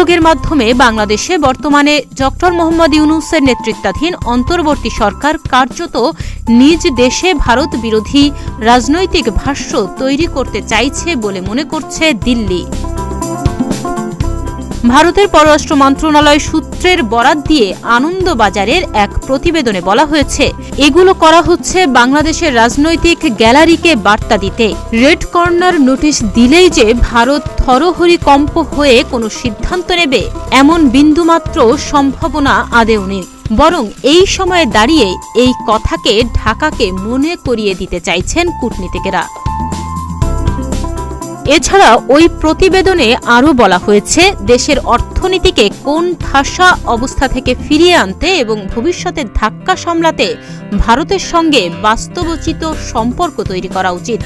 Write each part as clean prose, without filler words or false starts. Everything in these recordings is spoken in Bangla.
নিয়োগের মাধ্যমে বাংলাদেশে বর্তমানে ডক্টর মোহাম্মদ ইউনূসের নেতৃত্বাধীন অন্তর্বর্তী সরকার কার্যত নিজ দেশে ভারত বিরোধী রাজনৈতিক ভাষ্য তৈরি করতে চাইছে বলে মনে করছে দিল্লি। ভারতের পররাষ্ট্র মন্ত্রণালয় সূত্রের বরাত দিয়ে আনন্দবাজারের এক প্রতিবেদনে বলা হয়েছে, এগুলো করা হচ্ছে বাংলাদেশের রাজনৈতিক গ্যালারিকে বার্তা দিতে। রেড কর্নার নোটিশ দিলেই যে ভারত থরহরিকম্প হয়ে কোনো সিদ্ধান্ত নেবে এমন বিন্দুমাত্র সম্ভাবনা আদৌ নেই, বরং এই সময়ে দাঁড়িয়ে এই কথাকে ঢাকাকে মনে করিয়ে দিতে চাইছেন কূটনীতিকেরা। এছাড়া ওই প্রতিবেদনে আরও বলা হয়েছে, দেশের অর্থনীতিকে কোন ঠাসা অবস্থা থেকে ফিরিয়ে আনতে এবং ভবিষ্যতের ধাক্কা সামলাতে ভারতের সঙ্গে বাস্তবোচিত সম্পর্ক তৈরি করা উচিত।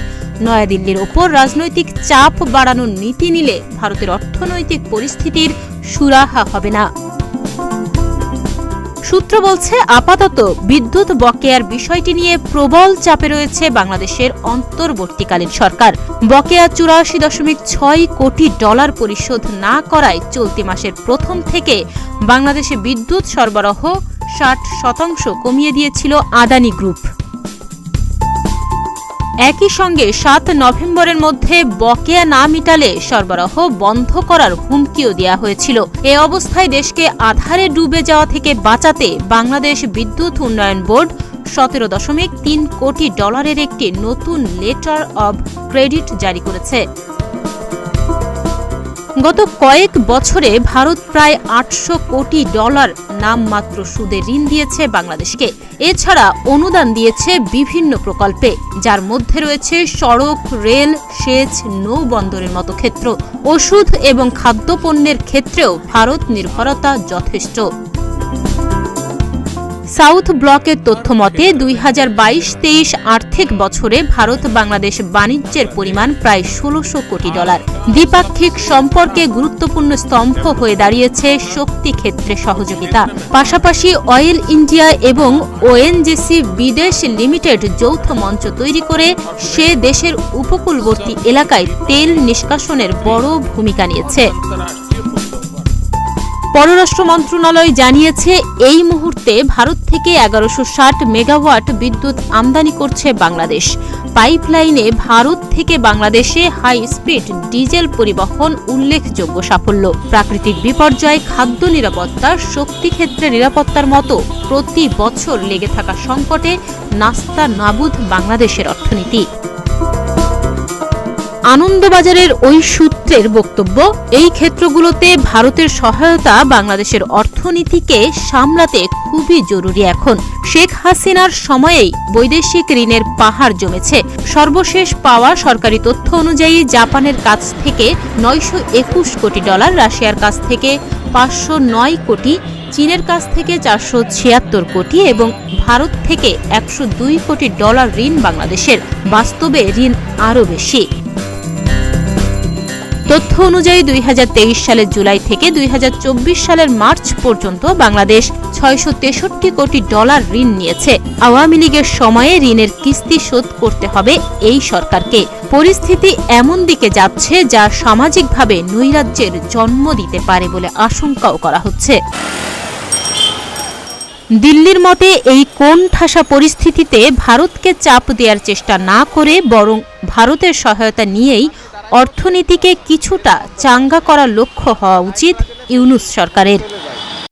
নয়াদিল্লির ওপর রাজনৈতিক চাপ বাড়ানোর নীতি নিলে ভারতের অর্থনৈতিক পরিস্থিতির সুরাহা হবে না। সূত্র বলছে, আপাতত বিদ্যুৎ বকেয়ার বিষয়টি নিয়ে প্রবল চাপে রয়েছে বাংলাদেশের অন্তর্বর্তীকালীন সরকার। বকেয়া ৮৪.৬ কোটি ডলার পরিশোধ না করায় চলতি মাসের প্রথম থেকে বাংলাদেশে বিদ্যুৎ সরবরাহ ৬০% কমিয়ে দিয়েছিল আদানি গ্রুপ। একই সঙ্গে ৭ নভেম্বরের মধ্যে বকেয়া না মিটালে সরবরাহ বন্ধ করার হুমকিও দেওয়া হয়েছিল। এ অবস্থায় দেশকে আধারে ডুবে যাওয়া থেকে বাঁচাতে বাংলাদেশ বিদ্যুৎ উন্নয়ন বোর্ড ১৭.৩ কোটি ডলারের একটি নতুন লেটার অব ক্রেডিট জারি করেছে। গত কয়েক বছরে ভারত প্রায় ৮০০ কোটি ডলার নামমাত্র সুদে ঋণ দিয়েছে বাংলাদেশকে। এছাড়া অনুদান দিয়েছে বিভিন্ন প্রকল্পে, যার মধ্যে রয়েছে সড়ক, রেল, সেচ, নৌবন্দরের মতো ক্ষেত্র। ওষুধ এবং খাদ্যপণ্যের ক্ষেত্রেও ভারত নির্ভরতা যথেষ্ট। সাউথ ব্লকের তথ্য মতে ২০২২-২৩ আর্থিক বছরে ভারত বাংলাদেশ বাণিজ্যের পরিমাণ প্রায় ১৬০০ কোটি ডলার। দ্বিপাক্ষিক সম্পর্কে গুরুত্বপূর্ণ স্তম্ভ হয়ে দাঁড়িয়েছে শক্তি ক্ষেত্রে সহযোগিতা। পাশাপাশি অয়েল ইন্ডিয়া এবং ওএনজিসি বিদেশ লিমিটেড যৌথ মঞ্চ তৈরি করে সে দেশের উপকূলবর্তী এলাকায় তেল নিষ্কাশনের বড় ভূমিকা নিয়েছে। পররাষ্ট্র মন্ত্রণালয় জানিয়েছে, এই মুহূর্তে ভারত থেকে ১১৬০ মেগাওয়াট বিদ্যুৎ আমদানি করছে বাংলাদেশ। পাইপলাইনে ভারত থেকে বাংলাদেশে হাই স্পিড ডিজেল পরিবহন উল্লেখযোগ্য সাফল্য। প্রাকৃতিক বিপর্যয়, খাদ্য নিরাপত্তা, শক্তি ক্ষেত্রে নিরাপত্তার মতো প্রতি বছর লেগে থাকা সংকটে নাস্তা নাবুদ বাংলাদেশের অর্থনীতি। আনন্দবাজারের ওই সূত্রের বক্তব্য, এই ক্ষেত্রগুলোতে ভারতের সহায়তা বাংলাদেশের অর্থনীতিকে সামলাতে খুবই জরুরি। এখন শেখ হাসিনার সময়েই বৈদেশিক ঋণের পাহাড় জমেছে। সর্বশেষ পাওয়া সরকারি তথ্য অনুযায়ী জাপানের কাছ থেকে ৯২১ কোটি ডলার, রাশিয়ার কাছ থেকে ৫০৯ কোটি, চীনের কাছ থেকে ৪৭৬ কোটি এবং ভারত থেকে ১০২ কোটি ডলার ঋণ বাংলাদেশের। বাস্তবে ঋণ আরও বেশি। তথ্য অনুযায়ী ২০২৩ সালের জুলাই থেকে ২০২৪ সালের মার্চ পর্যন্ত বাংলাদেশ ৬৬৩ কোটি ডলার ঋণ নিয়েছে। আওয়ামী লীগের সময়ে ঋণের কিস্তি শোধ করতে হবে এই সরকারকে। পরিস্থিতি এমন দিকে যাচ্ছে যা সামাজিকভাবে নৈরাজ্যের জন্ম দিতে পারে বলে আশঙ্কাও করা হচ্ছে। দিল্লির মতে, এই কোন ঠাসা পরিস্থিতিতে ভারতকে চাপ দেওয়ার চেষ্টা না করে বরং ভারতের সহায়তা নিয়েই অর্থনীতিকে কিছুটা চাঙ্গা করার লক্ষ্য হওয়া উচিত ইউনূস সরকারের।